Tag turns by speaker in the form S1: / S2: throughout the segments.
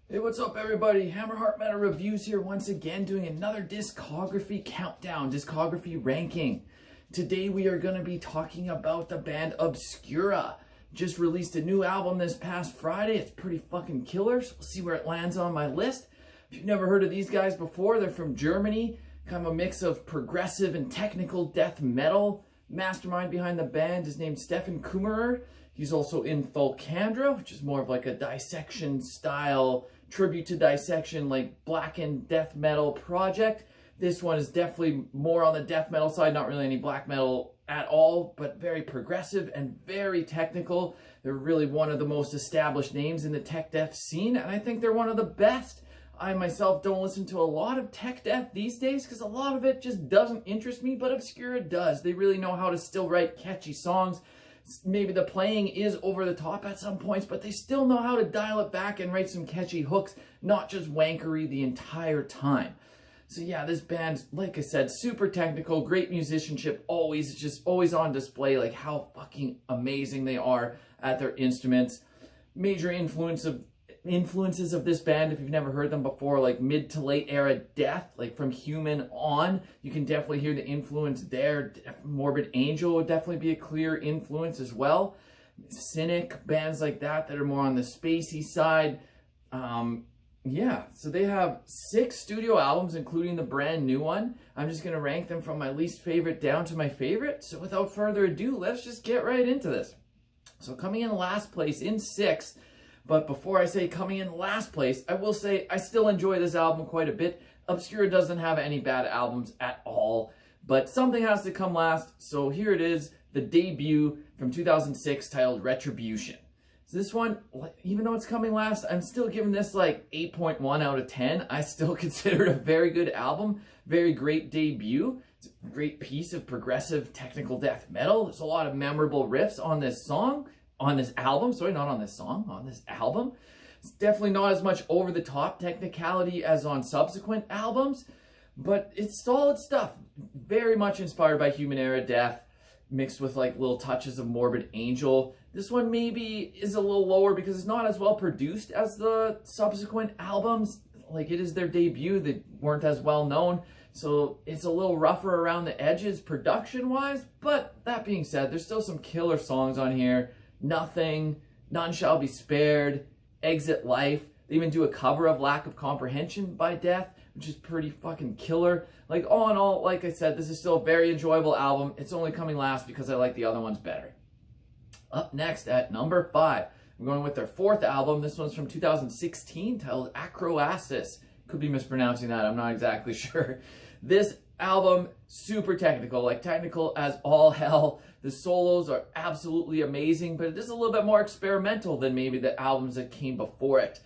S1: Hey, what's up everybody? Hammerheart Metal Reviews here once again, doing another discography countdown, discography ranking. Today we are going to be talking about the band Obscura. Just released a new album this past Friday. It's pretty fucking killer, so we'll see where it lands on my list. If you've never heard of these guys before, they're from Germany. Kind of a mix of progressive and technical death metal. Mastermind behind the band is named Stefan Kummerer. He's also in Thulcandra, which is more of like a dissection style, tribute to dissection, like blackened death metal project. This one is definitely more on the death metal side, not really any black metal at all, but very progressive and very technical. They're really one of the most established names in the tech death scene, and I think they're one of the best. I myself don't listen to a lot of tech death these days because a lot of it just doesn't interest me, but Obscura does. They really know how to still write catchy songs. Maybe the playing is over the top at some points, but they still know how to dial it back and write some catchy hooks, not just wankery the entire time. So yeah, this band, like I said, super technical, great musicianship, always on display, like how fucking amazing they are at their instruments. Major influences of this band, if you've never heard them before, like mid to late era death, like from Human on, you can definitely hear the influence there. Morbid Angel would definitely be a clear influence as well. Cynic, bands like that are more on the spacey side. Yeah, so they have 6 studio albums, including the brand new one. I'm just going to rank them from my least favorite down to my favorite. So without further ado, let's just get right into this. So coming in last place, in 6th, but before I say coming in last place, I will say I still enjoy this album quite a bit. Obscura doesn't have any bad albums at all, but something has to come last. So here it is, the debut from 2006 titled Retribution. So this one, even though it's coming last, I'm still giving this like 8.1 out of 10. I still consider it a very good album, very great debut. It's a great piece of progressive technical death metal. There's a lot of memorable riffs on this song. On this album, sorry, not on this song, on this album. It's definitely not as much over-the-top technicality as on subsequent albums, but it's solid stuff. Very much inspired by Human Era Death, mixed with like little touches of Morbid Angel. This one maybe is a little lower because it's not as well produced as the subsequent albums. Like it is their debut, they weren't as well known, so it's a little rougher around the edges production-wise, but that being said, there's still some killer songs on here. Nothing, None Shall Be Spared, Exit Life. They even do a cover of Lack of Comprehension by Death, which is pretty fucking killer. Like, all in all, like I said, this is still a very enjoyable album. It's only coming last because I like the other ones better. Up next at number 5, I'm going with their 4th album. This one's from 2016, titled Acroasis. Could be mispronouncing that, I'm not exactly sure. This album, super technical, like technical as all hell. The solos are absolutely amazing, but it is a little bit more experimental than maybe the albums that came before it.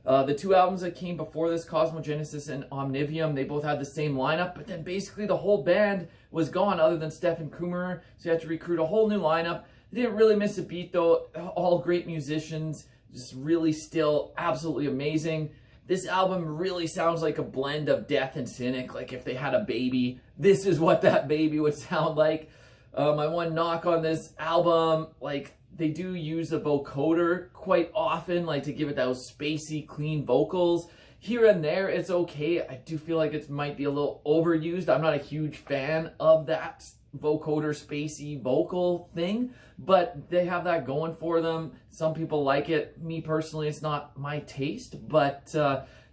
S1: The 2 albums that came before this, Cosmogenesis and Omnivm, they both had the same lineup, but then basically the whole band was gone other than Stefan Kummerer, so you had to recruit a whole new lineup. They didn't really miss a beat though, all great musicians, just really still absolutely amazing. This album really sounds like a blend of Death and Cynic, like if they had a baby, this is what that baby would sound like. My one knock on this album, like they do use the vocoder quite often, like to give it those spacey, clean vocals. Here and there, it's okay. I do feel like it might be a little overused. I'm not a huge fan of that vocoder, spacey vocal thing, but they have that going for them. Some people like it. Me personally, it's not my taste, but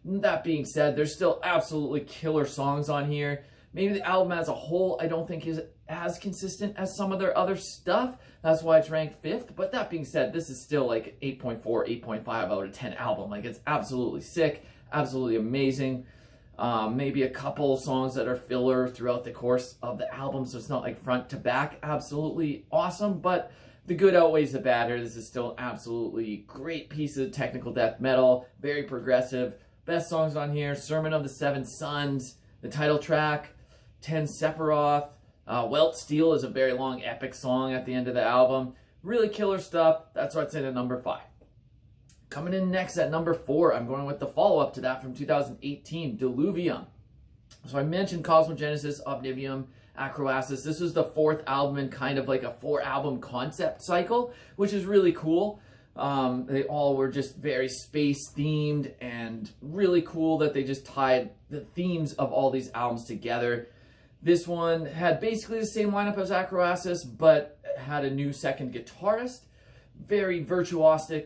S1: that being said, there's still absolutely killer songs on here. Maybe the album as a whole, I don't think is as consistent as some of their other stuff. That's why it's ranked 5th. But that being said, this is still like 8.4, 8.5 out of 10 album. Like it's absolutely sick, absolutely amazing. Maybe a couple songs that are filler throughout the course of the album, so it's not like front to back absolutely awesome, but the good outweighs the bad here. This is still an absolutely great piece of technical death metal, very progressive. Best songs on here, Sermon of the Seven Sons, the title track, 10 Sephiroth, Welt Steel is a very long epic song at the end of the album. Really killer stuff. That's why it's in at number 5. Coming in next at number 4, I'm going with the follow-up to that from 2018, Deluvium. So I mentioned Cosmogenesis, Omnivm, Acroasis. This was the 4th album in kind of like a 4-album concept cycle, which is really cool. They all were just very space themed and really cool that they just tied the themes of all these albums together. This one had basically the same lineup as Acroasis, but had a new second guitarist. Very virtuoso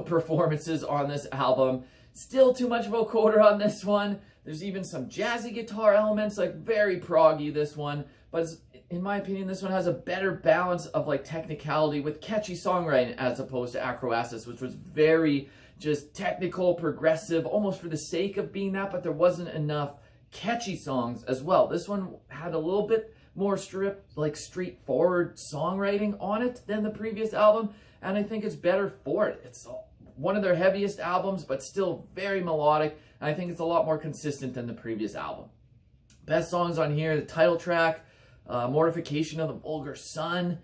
S1: performances on this album. Still too much vocoder on this one. There's even some jazzy guitar elements, like very proggy this one. But in my opinion, this one has a better balance of like technicality with catchy songwriting as opposed to Acroasis, which was very just technical, progressive, almost for the sake of being that, but there wasn't enough catchy songs as well. This one had a little bit more straightforward songwriting on it than the previous album, and I think it's better for it. It's one of their heaviest albums, but still very melodic, and I think it's a lot more consistent than the previous album. Best songs on here: the title track, Mortification of the Vulgar Son,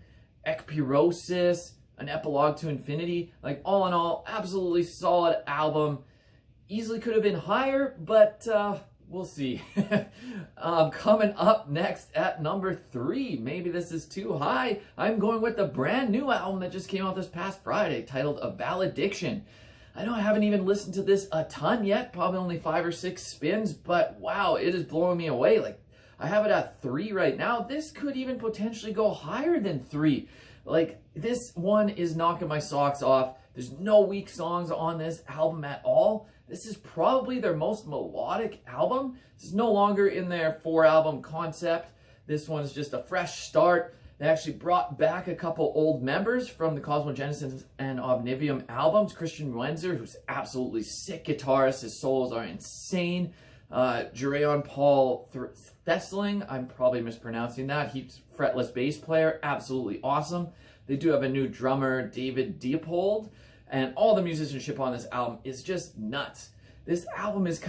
S1: Acroasis, An Epilogue to Infinity. Like, all in all, absolutely solid album. Easily could have been higher, but we'll see. Coming up next at number 3, maybe this is too high, I'm going with the brand new album that just came out this past Friday, titled Valediction. I know I haven't even listened to this a ton yet, probably only 5 or 6 spins, but wow, it is blowing me away. Like, I have it at 3 right now. This could even potentially go higher than 3. Like, this one is knocking my socks off. There's no weak songs on this album at all. This is probably their most melodic album. This is no longer in their 4-album concept. This one's just a fresh start. They actually brought back a couple old members from the Cosmogenesis and Omnivm albums. Christian Wenzer, who's absolutely sick guitarist. His solos are insane. Jerayon Paul Thesseling, I'm probably mispronouncing that. He's fretless bass player, absolutely awesome. They do have a new drummer, David Diepold, and all the musicianship on this album is just nuts. This album is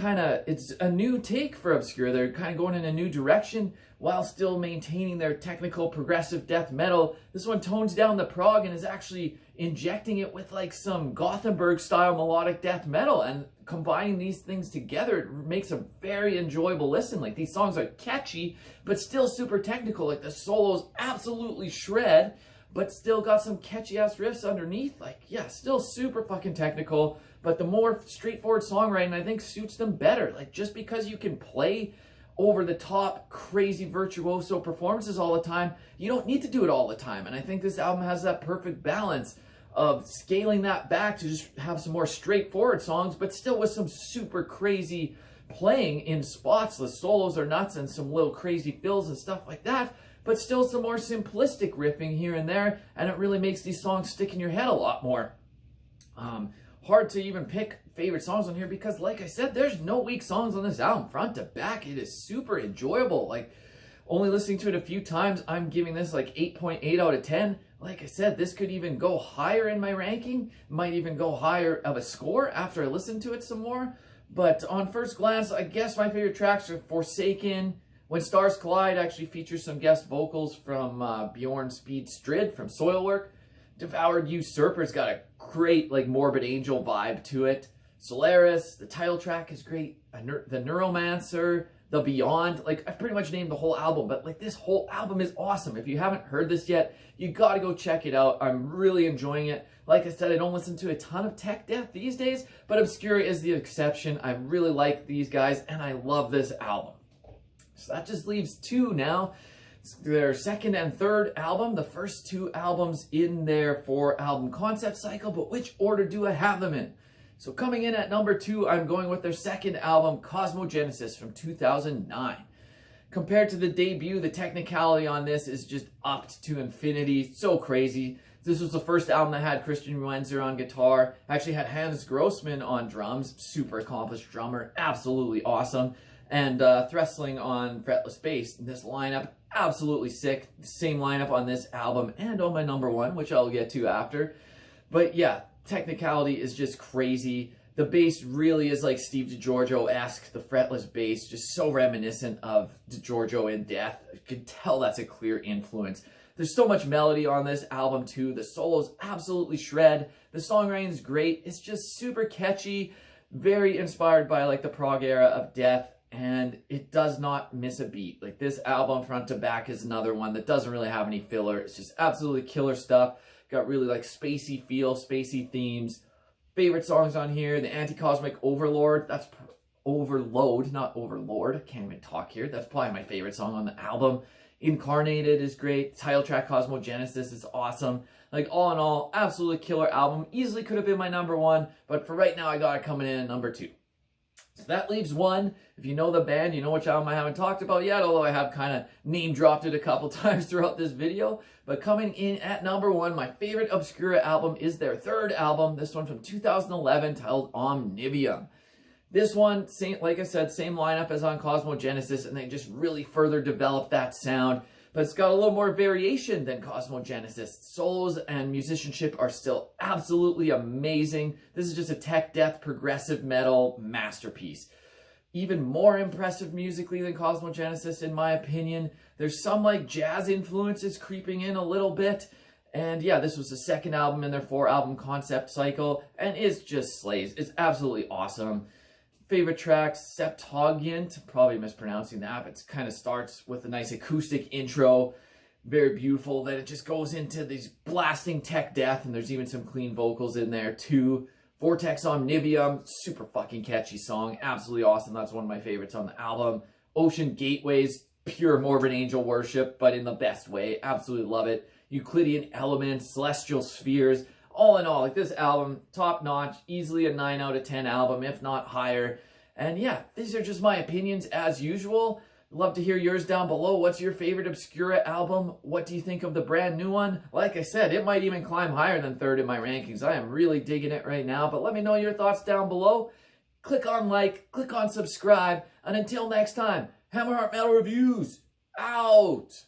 S1: it's a new take for Obscura. They're kind of going in a new direction while still maintaining their technical progressive death metal. This one tones down the prog and is actually injecting it with like some Gothenburg style melodic death metal, and combining these things together, it makes a very enjoyable listen. Like, these songs are catchy, but still super technical. Like, the solos absolutely shred, but still got some catchy ass riffs underneath. Like, yeah, still super fucking technical, but the more straightforward songwriting I think suits them better. Like, just because you can play over the top crazy virtuoso performances all the time, you don't need to do it all the time. And I think this album has that perfect balance of scaling that back to just have some more straightforward songs, but still with some super crazy playing in spots. The solos are nuts and some little crazy fills and stuff like that, but still some more simplistic riffing here and there, and it really makes these songs stick in your head a lot more. Hard to even pick favorite songs on here because, like I said, there's no weak songs on this album. Front to back, it is super enjoyable. Like, only listening to it a few times, I'm giving this like 8.8 out of 10. Like I said, this could even go higher in my ranking, might even go higher of a score after I listen to it some more. But on first glance, I guess my favorite tracks are Forsaken. When Stars Collide actually features some guest vocals from Bjorn Speed Strid from Soilwork. Devoured Usurper's got a great, like, Morbid Angel vibe to it. Solaris, the title track is great. The Neuromancer, The Beyond. Like, I've pretty much named the whole album, but like, this whole album is awesome. If you haven't heard this yet, you gotta go check it out. I'm really enjoying it. Like I said, I don't listen to a ton of tech death these days, but Obscura is the exception. I really like these guys, and I love this album. So that just leaves 2 now. It's their second and third album, the first 2 albums in their 4-album concept cycle, but which order do I have them in? So coming in at number 2, I'm going with their second album, Cosmogenesis from 2009. Compared to the debut, the technicality on this is just upped to infinity. So crazy. This was the first album that had Christian Wenzer on guitar. Actually had Hans Grossman on drums. Super accomplished drummer. Absolutely awesome. And Thresling on fretless bass. This lineup, absolutely sick. Same lineup on this album and on my number 1, which I'll get to after. But yeah, technicality is just crazy. The bass really is like Steve DiGiorgio-esque. The fretless bass, just so reminiscent of DiGiorgio in Death. You can tell that's a clear influence. There's so much melody on this album too. The solos absolutely shred. The songwriting is great. It's just super catchy, very inspired by like the prog era of Death, and it does not miss a beat. Like, this album front to back is another one that doesn't really have any filler. It's just absolutely killer stuff. Got really like spacey feel, spacey themes. Favorite songs on here, the Anti-Cosmic Overlord. That's Overload, not Overlord. I can't even talk here. That's probably my favorite song on the album. Incarnated is great. Title track Cosmogenesis is awesome. Like, all in all, absolutely killer album. Easily could have been my number one, but for right now, I got it coming in at number 2. So that leaves one. If you know the band, you know which album I haven't talked about yet, although I have kind of name dropped it a couple times throughout this video. But coming in at number 1, my favorite Obscura album is their 3rd album. This one from 2011, titled Omnivm. This one, like I said, same lineup as on Cosmogenesis, and they just really further developed that sound. But it's got a little more variation than Cosmogenesis. Solos and musicianship are still absolutely amazing. This is just a tech death progressive metal masterpiece. Even more impressive musically than Cosmogenesis, in my opinion. There's some like jazz influences creeping in a little bit. And yeah, this was the 2nd album in their 4-album concept cycle, and it's just slays. It's absolutely awesome. Favorite tracks, Septuagint, probably mispronouncing that, but it kind of starts with a nice acoustic intro. Very beautiful. Then it just goes into these blasting tech death, and there's even some clean vocals in there too. Vortex Omnivm, super fucking catchy song. Absolutely awesome. That's one of my favorites on the album. Ocean Gateways, pure morbid angel worship, but in the best way. Absolutely love it. Euclidean Elements, Celestial Spheres. All in all, like, this album, top notch, easily a 9 out of 10 album, if not higher. And yeah, these are just my opinions as usual. Love to hear yours down below. What's your favorite Obscura album? What do you think of the brand new one? Like I said, it might even climb higher than 3rd in my rankings. I am really digging it right now, but let me know your thoughts down below. Click on like, click on subscribe, and until next time, Hammerheart Metal Reviews, out!